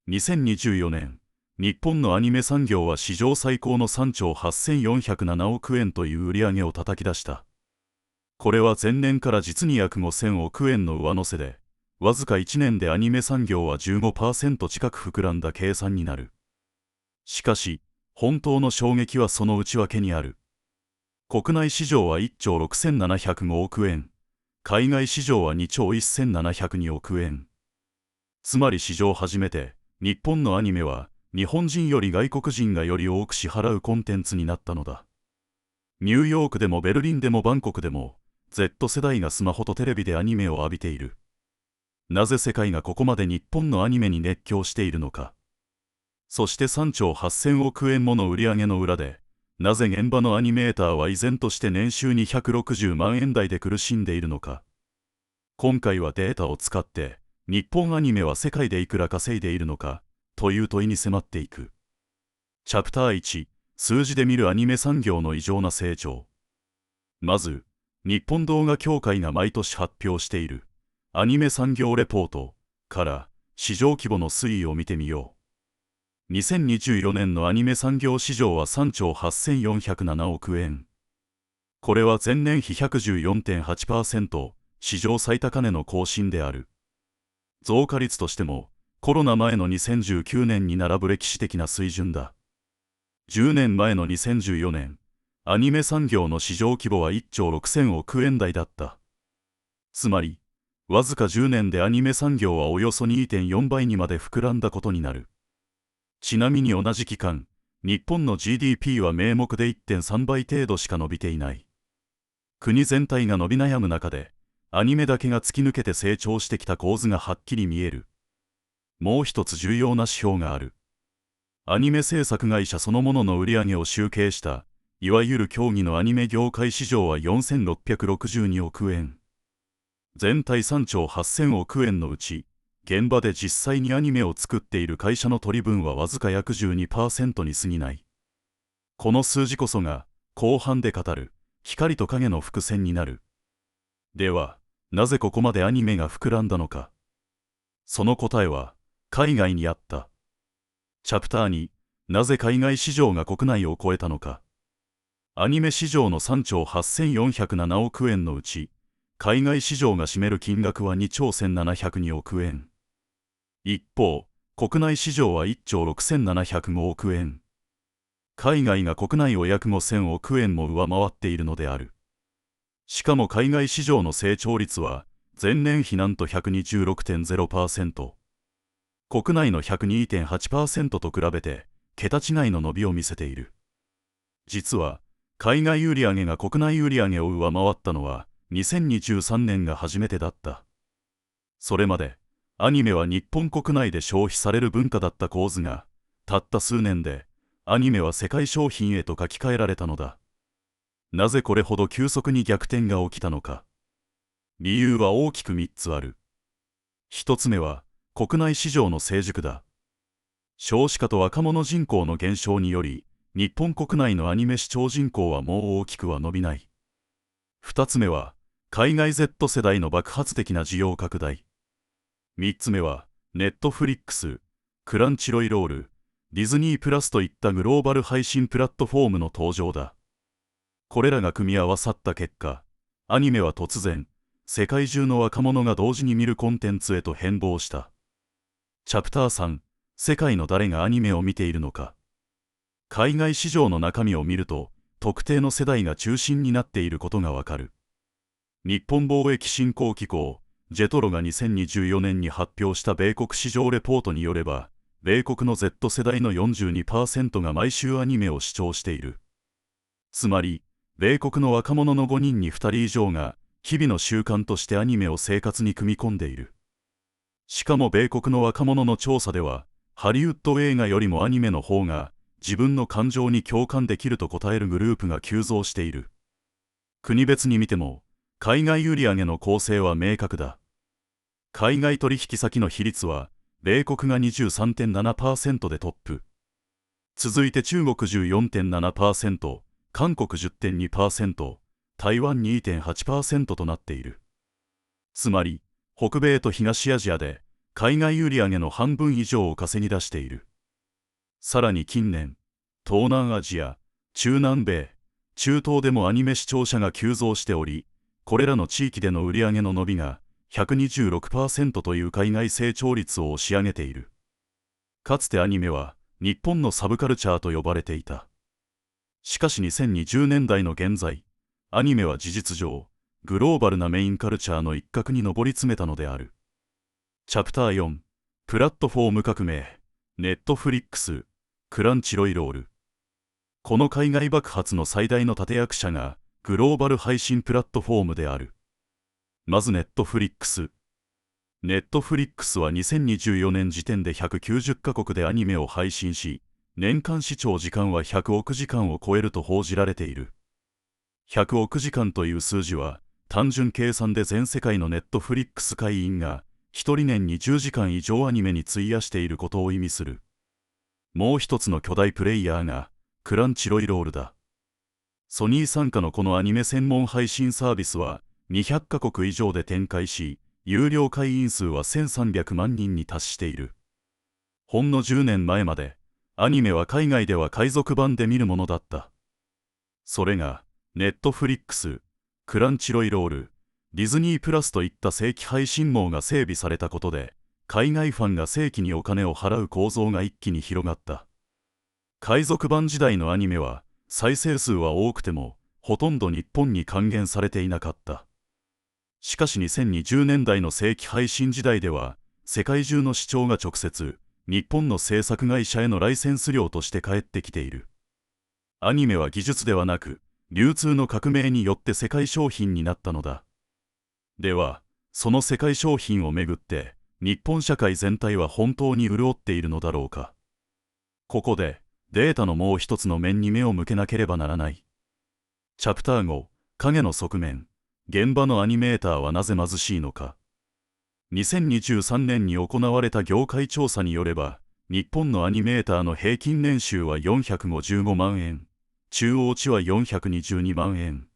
2024年、日本のアニメ産業は史上最高の3兆8407億円という売り上げを叩き出した。これは前年から実に約5000億円の上乗せで、わずか1年でアニメ産業は 15% 近く膨らんだ計算になる。しかし、本当の衝撃はその内訳にある。国内市場は1兆6705億円、海外市場は2兆1702億円。つまり史上初めて、日本のアニメは日本人より外国人がより多く支払うコンテンツになったのだ。ニューヨークでもベルリンでもバンコクでも、Z 世代がスマホとテレビでアニメを浴びている。なぜ世界がここまで日本のアニメに熱狂しているのか。そして3兆8000億円もの売り上げの裏で、なぜ現場のアニメーターは依然として年収260万円台で苦しんでいるのか。今回はデータを使って、日本アニメは世界でいくら稼いでいるのか、という問いに迫っていく。チャプター1、数字で見るアニメ産業の異常な成長。まず、日本動画協会が毎年発表している、アニメ産業レポートから、市場規模の推移を見てみよう。2024年のアニメ産業市場は3兆8407億円。これは前年比 114.8%、史上最高値の更新である。増加率としても、コロナ前の2019年に並ぶ歴史的な水準だ。10年前の2014年、アニメ産業の市場規模は1兆6000億円台だった。つまり、わずか10年でアニメ産業はおよそ 2.4 倍にまで膨らんだことになる。ちなみに同じ期間、日本の GDP は名目で 1.3 倍程度しか伸びていない。国全体が伸び悩む中で、アニメだけが突き抜けて成長してきた構図がはっきり見える。もう一つ重要な指標がある。アニメ制作会社そのものの売り上げを集計した、いわゆる競技のアニメ業界市場は4662億円。全体3兆8000億円のうち、現場で実際にアニメを作っている会社の取り分はわずか約 12% に過ぎない。この数字こそが、後半で語る、光と影の伏線になる。では、なぜここまでアニメが膨らんだのか。その答えは、海外にあった。チャプター2、なぜ海外市場が国内を超えたのか。アニメ市場の3兆8407億円のうち、海外市場が占める金額は2兆1702億円。一方、国内市場は1兆6705億円。海外が国内を約5000億円も上回っているのである。しかも海外市場の成長率は、前年比なんと 126.0%。国内の 102.8% と比べて、桁違いの伸びを見せている。実は、海外売上が国内売上を上回ったのは、2023年が初めてだった。それまで、アニメは日本国内で消費される文化だった構図が、たった数年で、アニメは世界商品へと書き換えられたのだ。なぜこれほど急速に逆転が起きたのか。理由は大きく3つある。1つ目は、国内市場の成熟だ。少子化と若者人口の減少により、日本国内のアニメ視聴人口はもう大きくは伸びない。2つ目は、海外 Z 世代の爆発的な需要拡大。3つ目は、ネットフリックス、クランチロイロール、ディズニープラスといったグローバル配信プラットフォームの登場だ。これらが組み合わさった結果、アニメは突然、世界中の若者が同時に見るコンテンツへと変貌した。チャプター3、世界の誰がアニメを見ているのか。海外市場の中身を見ると、特定の世代が中心になっていることがわかる。日本貿易振興機構、ジェトロが2024年に発表した米国市場レポートによれば、米国の Z 世代の 42% が毎週アニメを視聴している。つまり、米国の若者の5人に2人以上が、日々の習慣としてアニメを生活に組み込んでいる。しかも米国の若者の調査では、ハリウッド映画よりもアニメの方が、自分の感情に共感できると答えるグループが急増している。国別に見ても、海外売上の構成は明確だ。海外取引先の比率は、米国が 23.7% でトップ。続いて中国 14.7%、韓国 10.2%、台湾 2.8% となっている。つまり、北米と東アジアで、海外売上の半分以上を稼ぎ出している。さらに近年、東南アジア、中南米、中東でもアニメ視聴者が急増しており、これらの地域での売上の伸びが 126% という海外成長率を押し上げている。かつてアニメは日本のサブカルチャーと呼ばれていた。しかし2020年代の現在、アニメは事実上、グローバルなメインカルチャーの一角に上り詰めたのである。チャプター4、プラットフォーム革命、ネットフリックス、クランチロイロール。この海外爆発の最大の立役者が、グローバル配信プラットフォームである。まずネットフリックス。ネットフリックスは2024年時点で190カ国でアニメを配信し、年間視聴時間は100億時間を超えると報じられている。100億時間という数字は、単純計算で全世界のネットフリックス会員が、1人年に10時間以上アニメに費やしていることを意味する。もう一つの巨大プレイヤーが、クランチロイロールだ。ソニー傘下のこのアニメ専門配信サービスは、200カ国以上で展開し、有料会員数は1300万人に達している。ほんの10年前まで、アニメは海外では海賊版で見るものだった。それが、ネットフリックス、クランチロイロール、ディズニープラスといった正規配信網が整備されたことで、海外ファンが正規にお金を払う構造が一気に広がった。海賊版時代のアニメは、再生数は多くても、ほとんど日本に還元されていなかった。しかし2020年代の正規配信時代では、世界中の視聴が直接、日本の制作会社へのライセンス料として返ってきている。アニメは技術ではなく、流通の革命によって世界商品になったのだ。では、その世界商品をめぐって、日本社会全体は本当に潤っているのだろうか。ここで、データのもう一つの面に目を向けなければならない。チャプター5、影の側面、現場のアニメーターはなぜ貧しいのか。2023年に行われた業界調査によれば、日本のアニメーターの平均年収は455万円、中央値は422万円。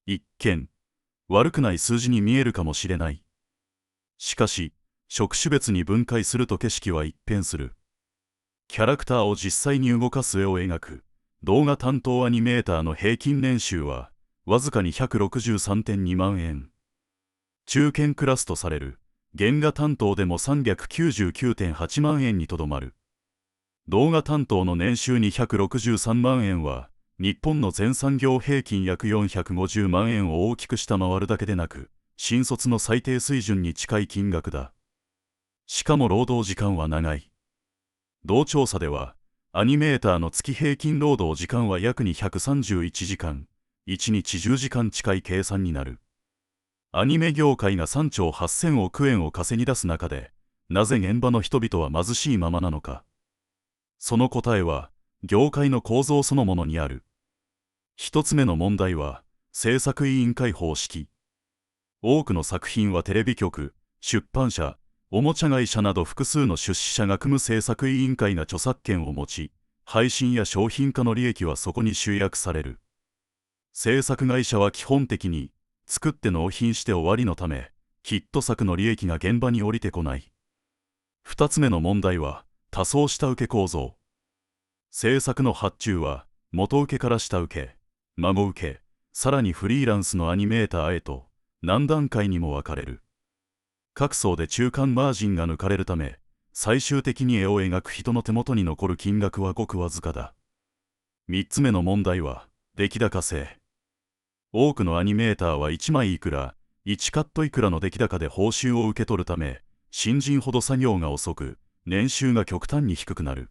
一見、悪くない数字に見えるかもしれない。しかし、職種別に分解すると景色は一変する。キャラクターを実際に動かす絵を描く、動画担当アニメーターの平均年収は、わずかに 163.2 万円。中堅クラスとされる、原画担当でも 399.8 万円にとどまる。動画担当の年収に163万円は、日本の全産業平均約450万円を大きく下回るだけでなく、新卒の最低水準に近い金額だ。しかも労働時間は長い。同調査では、アニメーターの月平均労働時間は約231時間、1日10時間近い計算になる。アニメ業界が3兆8000億円を稼ぎ出す中で、なぜ現場の人々は貧しいままなのか。その答えは、業界の構造そのものにある。一つ目の問題は、制作委員会方式。多くの作品はテレビ局、出版社、おもちゃ会社など複数の出資者が組む制作委員会が著作権を持ち、配信や商品化の利益はそこに集約される。制作会社は基本的に、作って納品して終わりのため、ヒット作の利益が現場に降りてこない。二つ目の問題は、多層下請け構造。制作の発注は、元請けから下請け、孫請け、さらにフリーランスのアニメーターへと、何段階にも分かれる。各層で中間マージンが抜かれるため、最終的に絵を描く人の手元に残る金額はごくわずかだ。三つ目の問題は、出来高制。多くのアニメーターは1枚いくら、1カットいくらの出来高で報酬を受け取るため、新人ほど作業が遅く、年収が極端に低くなる。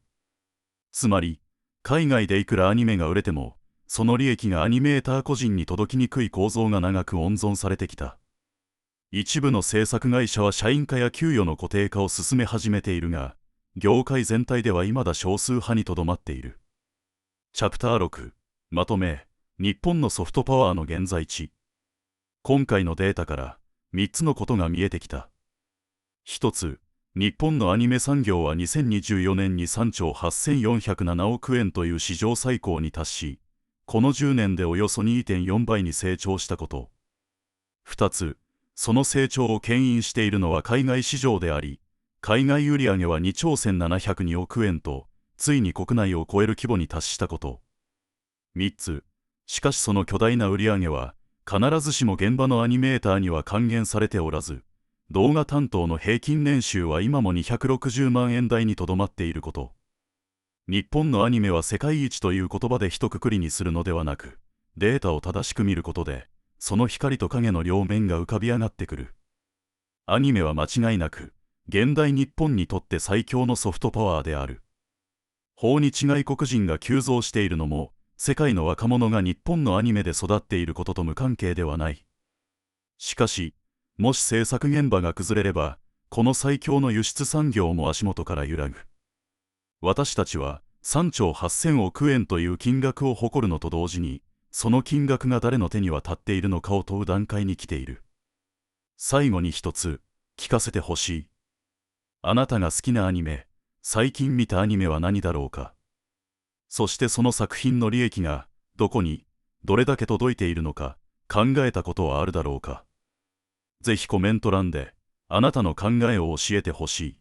つまり、海外でいくらアニメが売れても、その利益がアニメーター個人に届きにくい構造が長く温存されてきた。一部の制作会社は社員化や給与の固定化を進め始めているが、業界全体では未だ少数派にとどまっている。チャプター6、まとめ、日本のソフトパワーの現在地。今回のデータから3つのことが見えてきた。1つ、日本のアニメ産業は2024年に3兆8407億円という史上最高に達し、この10年でおよそ 2.4 倍に成長したこと。2つ、その成長を牽引しているのは海外市場であり、海外売上は2兆1702億円と、ついに国内を超える規模に達したこと。3つ、しかしその巨大な売上は、必ずしも現場のアニメーターには還元されておらず、動画担当の平均年収は今も260万円台にとどまっていること。日本のアニメは世界一という言葉で一括りにするのではなく、データを正しく見ることで、その光と影の両面が浮かび上がってくる。アニメは間違いなく、現代日本にとって最強のソフトパワーである。訪日外国人が急増しているのも、世界の若者が日本のアニメで育っていることと無関係ではない。しかし、もし制作現場が崩れれば、この最強の輸出産業も足元から揺らぐ。私たちは3兆8000億円という金額を誇るのと同時に、その金額が誰の手に渡っているのかを問う段階に来ている。最後に一つ、聞かせてほしい。あなたが好きなアニメ、最近見たアニメは何だろうか。そしてその作品の利益が、どこに、どれだけ届いているのか、考えたことはあるだろうか。ぜひコメント欄で、あなたの考えを教えてほしい。